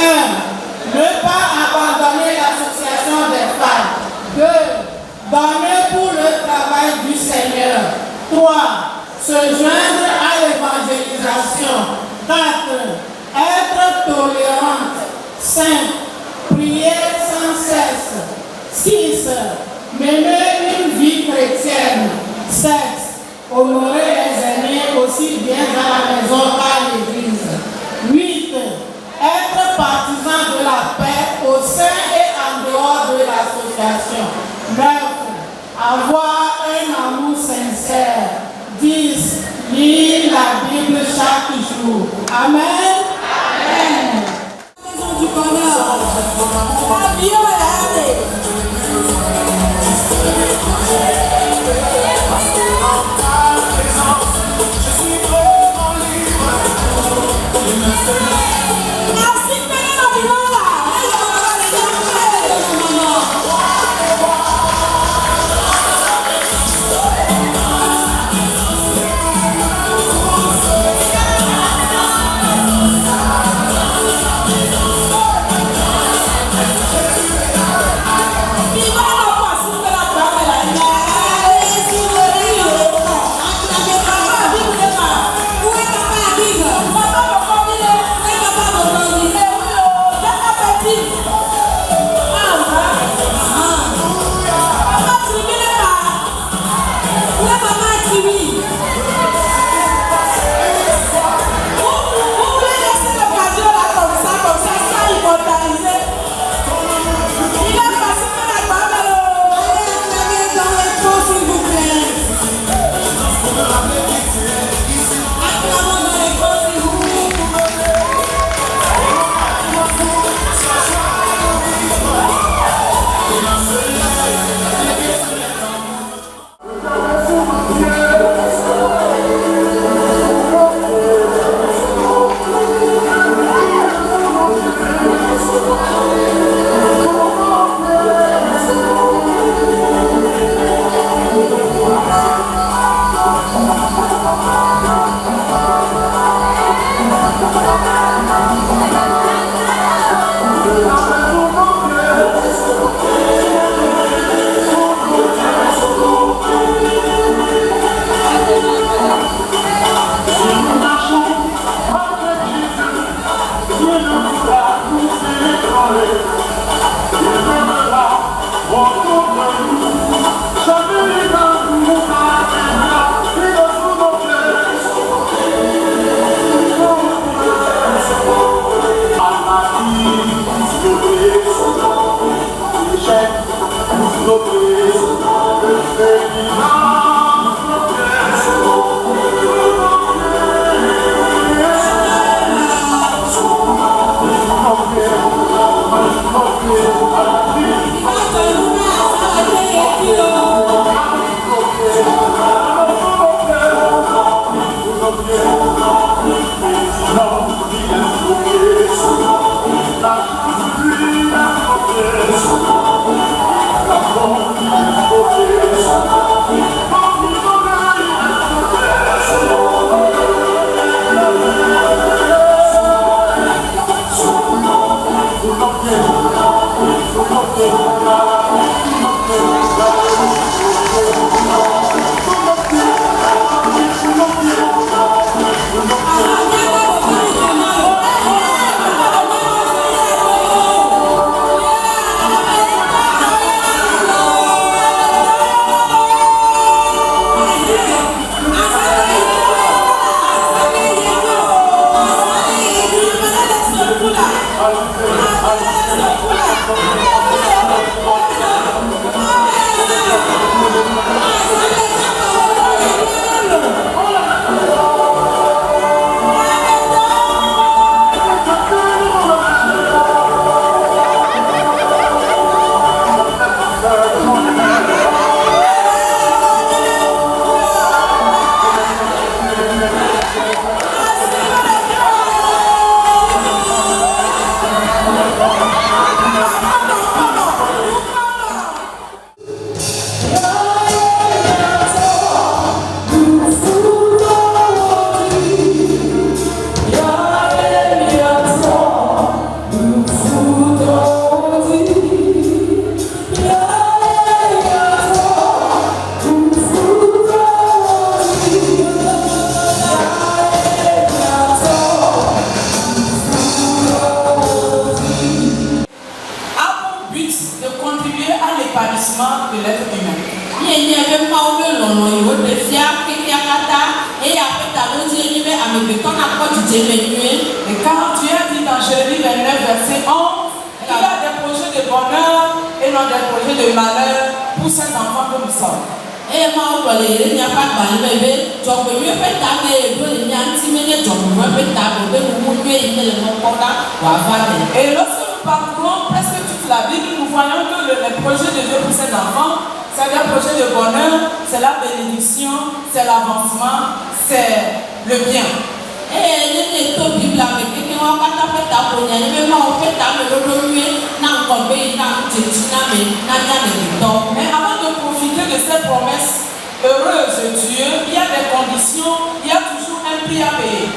1. Ne pas abandonner l'association des femmes. 2. Donner pour le travail du Seigneur. 3. Se joindre à l'évangélisation. 4. Être tolérante. 5. Prier sans cesse. 6. Mener une vie chrétienne. 7. Honorer les aînés aussi bien à la maison qu'à l'église. 8. Être partisan de la paix au sein et en dehors de l'association. 9. Avoir un amour sincère. 10. Lire la Bible chaque jour. Amen. Amen. Maison du bonheur. Avion et allez. Yeah. Et quand Dieu dit dans Jérémie 29, verset 11, il y a des projets de bonheur et non des projets de malheur pour ces enfants que nous sommes. Et lorsque nous parcourons presque toute la Bible, nous voyons que les projets de Dieu pour ces enfants, c'est des projets de bonheur, c'est la bénédiction, c'est l'avancement, c'est le bien. Mais avant de profiter de ces promesses heureuses de Dieu, il y a des conditions, il y a toujours un prix à payer.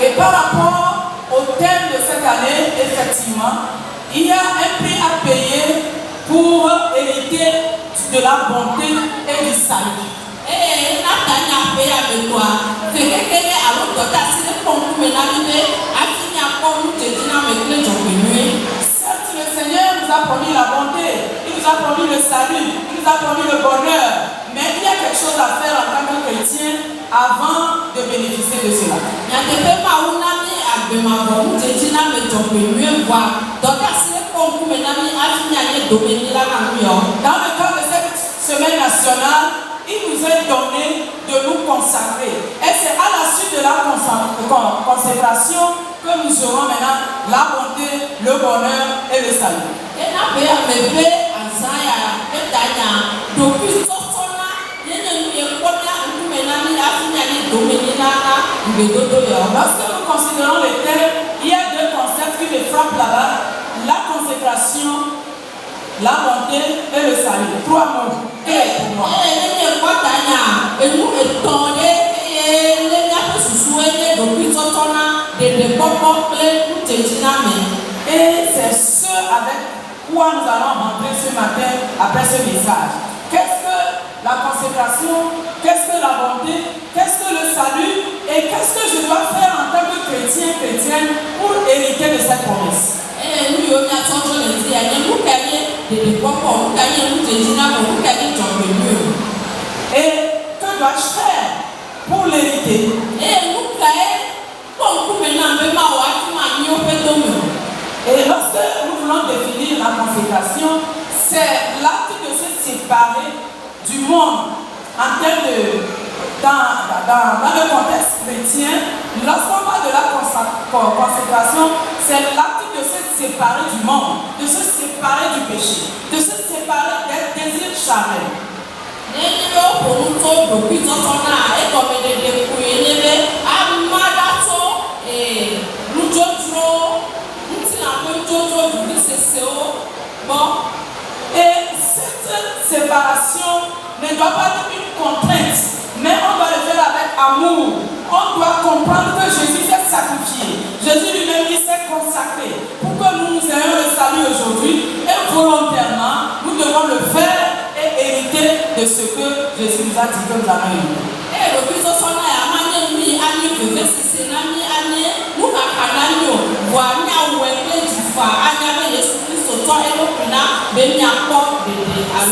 Et par rapport au thème de cette année, effectivement, il y a un prix à payer pour hériter de la bonté et du salut. Certes, le Seigneur nous a promis la bonté, il nous a promis le salut, il nous a promis le bonheur, mais il y a quelque chose à faire en tant que chrétien avant de bénéficier de cela. Dans le cadre de cette semaine nationale, il nous est donné de nous consacrer. Et c'est à la suite de la consécration que nous aurons maintenant la bonté, le bonheur et le salut. Lorsque nous considérons les thèmes, il y a deux concepts qui me frappent là-bas: la consécration, la bonté et le salut. Trois mots. Et pour moi. Et c'est ce avec quoi nous allons rentrer ce matin après ce message. Qu'est-ce que la consécration? Qu'est-ce que la bonté? Qu'est-ce que le salut? Et qu'est-ce que je dois faire en tant que chrétien, chrétienne pour hériter de cette promesse? Et que dois-je faire pour l'hériter? Et lorsque nous voulons définir la consécration, c'est l'acte de se séparer du monde en termes de... Dans le contexte chrétien, lorsqu'on parle de la consécration, c'est l'acte de se séparer du monde, de se séparer du péché, de se séparer des désirs charnels. Et cette séparation ne doit pas être une contrainte, mais on doit le faire avec amour. On doit comprendre que Jésus s'est sacrifié. Jésus lui-même s'est consacré pour que nous ayons le salut aujourd'hui. Et volontairement, nous devons le faire et hériter de ce que Jésus nous a dit que nous allons hériter.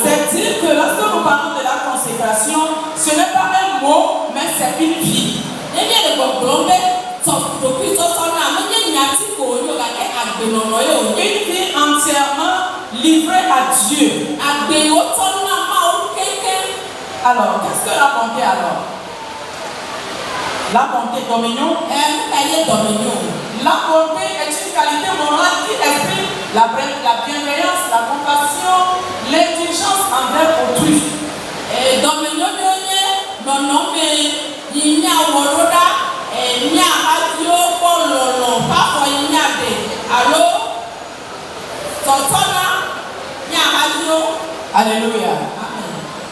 C'est-à-dire que lorsque nous parlons de la consécration, ce n'est pas un mot, mais c'est une vie. Une vie entièrement livrée à Dieu. Alors, qu'est-ce que la bonté alors? La bonté, dominion. La bonté est une qualité morale qui exprime la bienveillance, la compassion, l'indulgence envers autrui. Alléluia.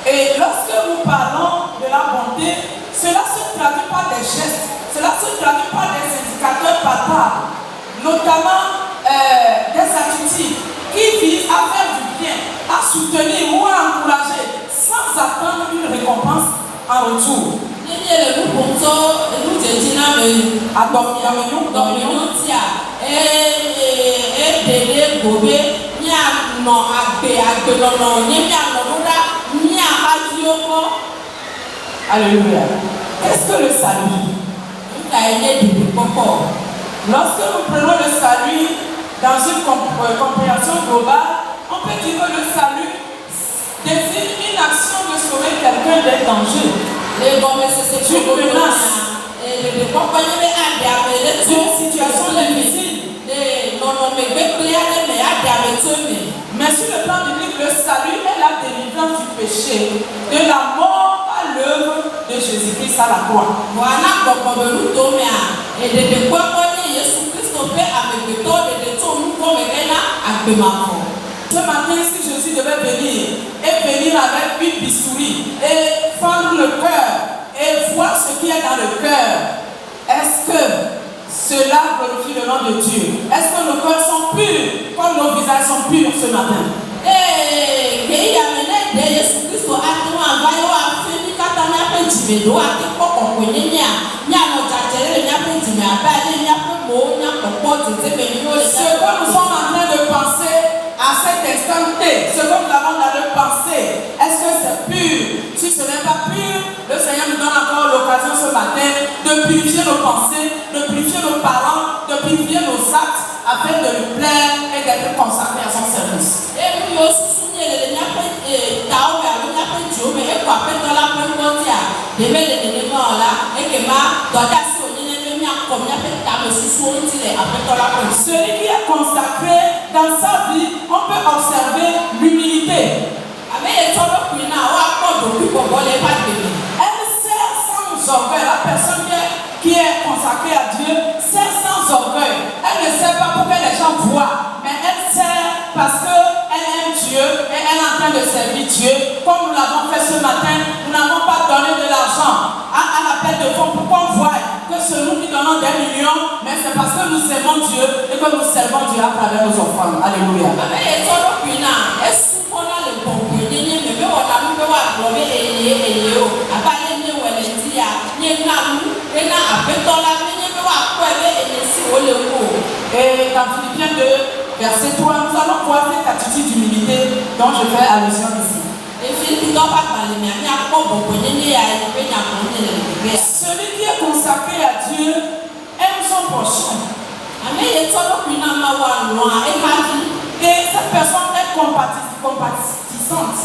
Et lorsque nous parlons de la bonté, cela se traduit par des gestes, cela se traduit par des indicateurs palpables, notamment des attitudes qui visent à faire du bien, à soutenir ou à encourager sans attendre une récompense en retour. Alléluia. Qu'est-ce que le salut? Lorsque nous prenons le salut dans une compréhension globale, on peut dire que le salut désigne une action de sauver quelqu'un d'un danger. D'une menace. D'une situation difficile. Mais sur le plan biblique, le salut est la délivrance du péché, de la mort à l'œuvre de Jésus-Christ à la croix. Ce matin, si Jésus devait venir avec une bistouri et fendre le cœur et voir ce qu'il y a dans le cœur, est-ce que cela glorifie le nom de Dieu? Est-ce que nos cœurs sont purs comme nos visages sont purs ce matin? Ce que nous sommes en train de penser à cet instant T, ce que nous avons dans le pensée, est-ce que c'est pur? Si ce n'est pas pur, le Seigneur nous donne encore l'occasion ce matin de purifier nos pensées, de purifier nos parents, de purifier nos actes afin de lui plaire et d'être consacrés à son service. Celui qui est consacré dans sa vie, on peut observer l'humilité. Elle sert sans orgueil. La personne qui est consacrée à Dieu sert sans orgueil. Elle ne sert pas pour que les gens voient, mais elle sert parce qu'elle aime Dieu et elle est en train de servir Dieu. Comme nous l'avons fait ce matin, nous n'avons pas donné de l'argent à l'appel de fonds pour qu'on voie que c'est nous qui donnons des millions, mais c'est parce que nous aimons Dieu et que nous servons Dieu à travers nos offrandes. Alléluia. Et dans Philippiens 2, verset 3, nous allons voir cette attitude d'humilité dont je fais allusion ici. Celui qui est consacré à Dieu aime son prochain. Et cette personne est compatissante.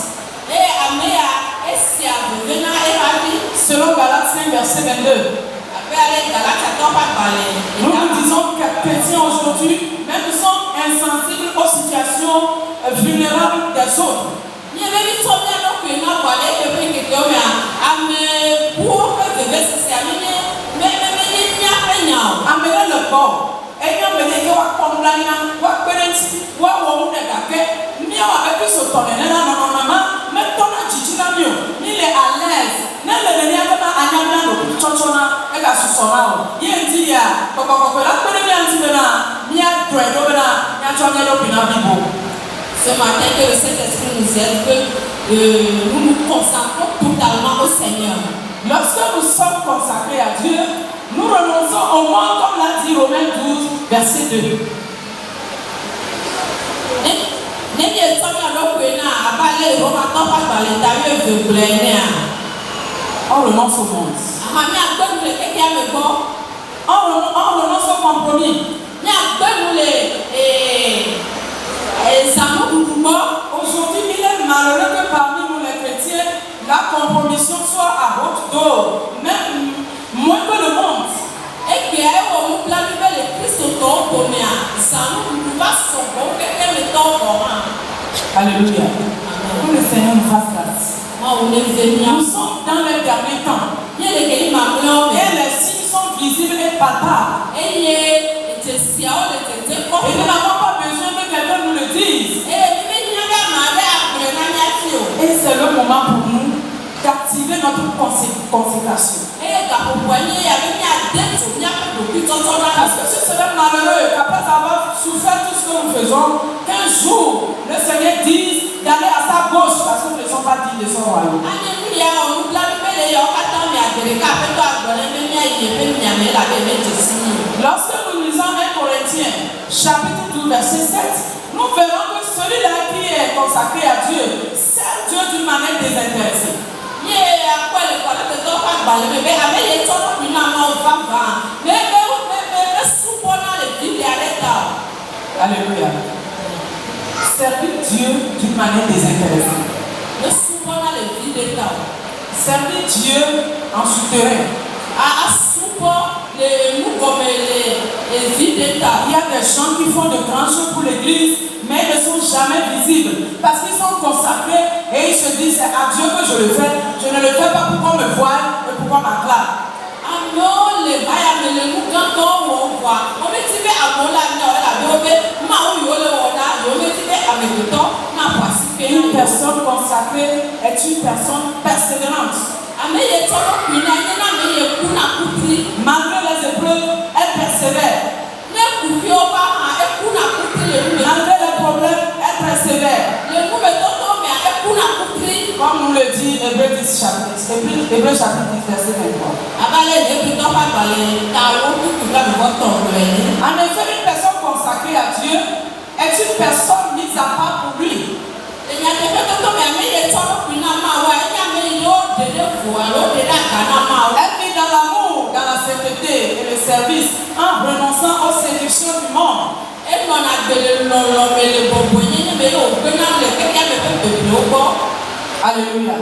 Selon Galates 5, verset 22. Nous nous disons que chrétiens aujourd'hui, même nous sommes insensibles aux situations vulnérables des autres. Amenez le corps. Il est à l'aise. Ce matin, que le Saint-Esprit nous aide, que nous nous consacrons totalement au Seigneur. Lorsque nous sommes consacrés à Dieu, nous renonçons au monde comme l'a dit Romains 12, verset 2. On renonce au monde. On renonce au compromis. Aujourd'hui, il est malheureux que parmi nous les chrétiens, la compromission soit à haute dose, même moins que le monde. Alléluia. Que le Seigneur nous fasse grâce. Nous sommes dans les derniers temps. Et les signes sont visibles et palpables. Et nous n'avons pas besoin que quelqu'un nous le dise. Et c'est le moment pour nous d'activer notre consécration. Parce que ce serait malheureux qu'après avoir souffert tout ce que nous faisons, qu'un jour le Seigneur dise d'aller à sa gauche parce que nous ne sommes pas dignes de son royaume. Lorsque nous lisons 1 Corinthiens chapitre 12 verset 7, nous verrons que celui-là qui est consacré à Dieu sert Dieu d'une manière désintéressée. balé mais avec les autres qui n'ont pas mais souvent les filles Alléluia. Servir Dieu d'une manière désintéressée. mais souvent les filles d'État. Servir Dieu en souterrain. Souvent nous comme les filles d'État. Il y a des gens qui font de grandes choses pour l'église, mais ils ne sont jamais visibles parce qu'ils sont consacrés et ils se disent c'est à Dieu que je le fais. Je ne le fais pas pour qu'on me voie et pour qu'on m'acclame. Non, les bails mais les nous quand on voit, on met tirer à mon la Une personne consacrée est une personne persévérante. Malgré les épreuves, elle persévère. Malgré les problèmes, elle persévère. Comme nous le dit Hébreux chapitre 10, verset 23. En effet, une personne consacrée à Dieu est une personne mise à part pour lui. Elle vit dans l'amour, dans la sainteté et le service en renonçant aux séductions du monde. Alléluia.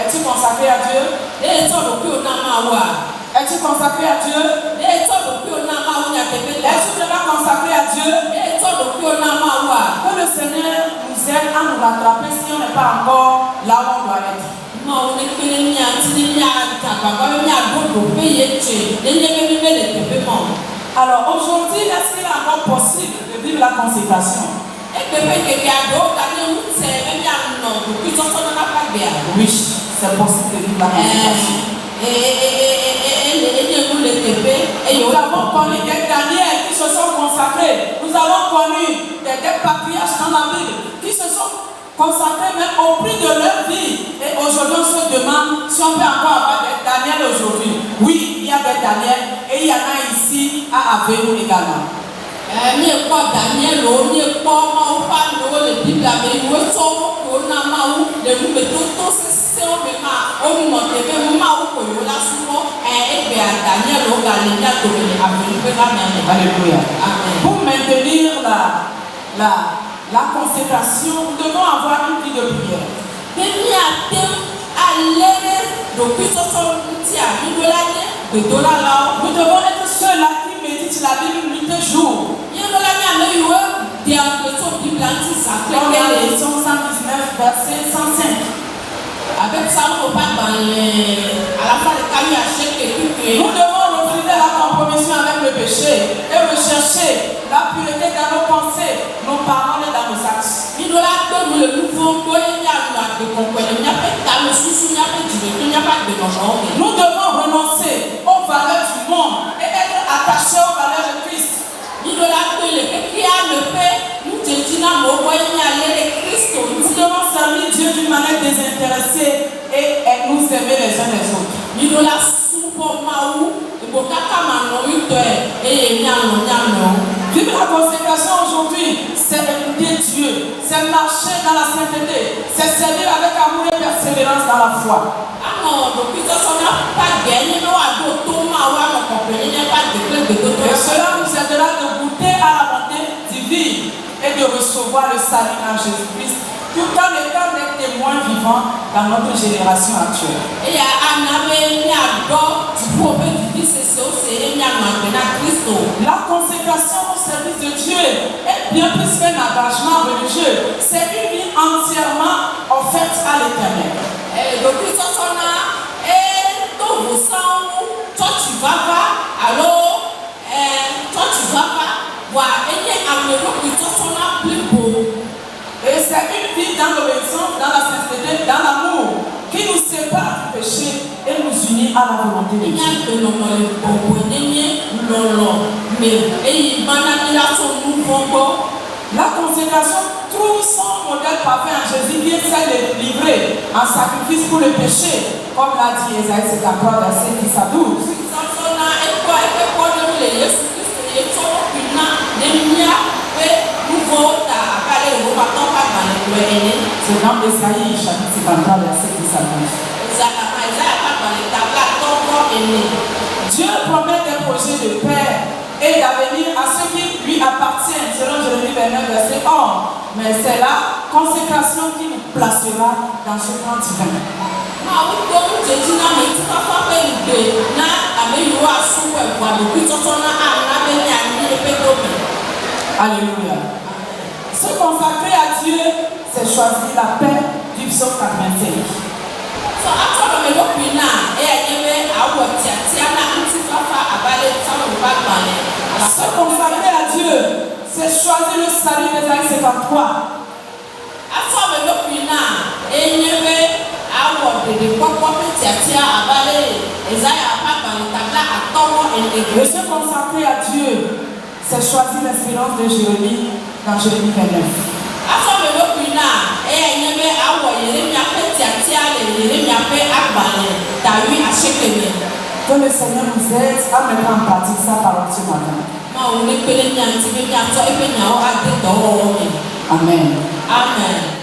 Es-tu consacré à Dieu? Es-tu consacré à Dieu? Es-tu vraiment consacré à Dieu? Que le Seigneur nous aide à nous rattraper si on n'est pas encore là où on doit être. Alors aujourd'hui, est-ce qu'il est encore possible de vivre la consécration? Oui, c'est possible de vivre la consécration. Nous avons connu des Daniel qui se sont consacrés. Nous avons connu des patriarches dans la Bible qui se sont consacrés même au prix de leur vie. Et aujourd'hui, on se demande si on peut encore avoir des Daniel aujourd'hui. Oui, il y a des Daniel et il y en a ici à Aveyou également. Alléluia. Pour maintenir la consécration, nous devons avoir une vie de prière. Nous devons être ceux-là qui méditent la Bible nuit et jour. Dans la leçon 119, verset 105. Avec ça, on ne peut pas à la fin de Camille à chaque équipe. Nous devons refuser la compromission avec le péché et rechercher la pureté dans nos pensées, nos paroles et dans nos actes. Nous devons renoncer aux valeurs du monde et être attachés aux valeurs de Christ. Nous devons servir Dieu d'une manière désintéressée et nous aimer les uns les autres. Vivre la consécration aujourd'hui, c'est écouter Dieu, c'est marcher dans la sainteté, c'est servir avec amour et persévérance dans la foi. Et cela nous aidera de goûter à la bonté divine et de recevoir le salut en Jésus-Christ, tout en étant des témoins vivants dans notre génération actuelle. La consécration au service de Dieu est bien plus qu'un engagement religieux. C'est une vie entièrement offerte à l'Éternel. Et c'est une vie dans l'obéissance, dans la sainteté, dans l'amour, qui nous sépare du péché et nous unit à la volonté de Dieu. La consécration trouve son modèle parfait en Jésus qui essaie de livrer un sacrifice pour le péché, comme l'a dit Esaïe 53, verset 10 à 12. C'est dans Esaïe chapitre 53, verset 10 à 12. Dieu promet des projets de paix et d'avenir à ceux qui lui appartiennent, selon Jérémie 29, verset 11. Mais c'est la consécration qui nous placera dans ce plan divin. Alléluia. Se consacrer à Dieu, c'est choisir la paix du psaume 85. Se consacrer à Dieu, c'est choisir le salut d'Ésaïe 53. Et se consacrer à Dieu, c'est choisir l'espérance de Jérémie dans Jérémie 29. Que le Seigneur nous aide à mettre en pratique sa parole ce matin. Amen. Amen.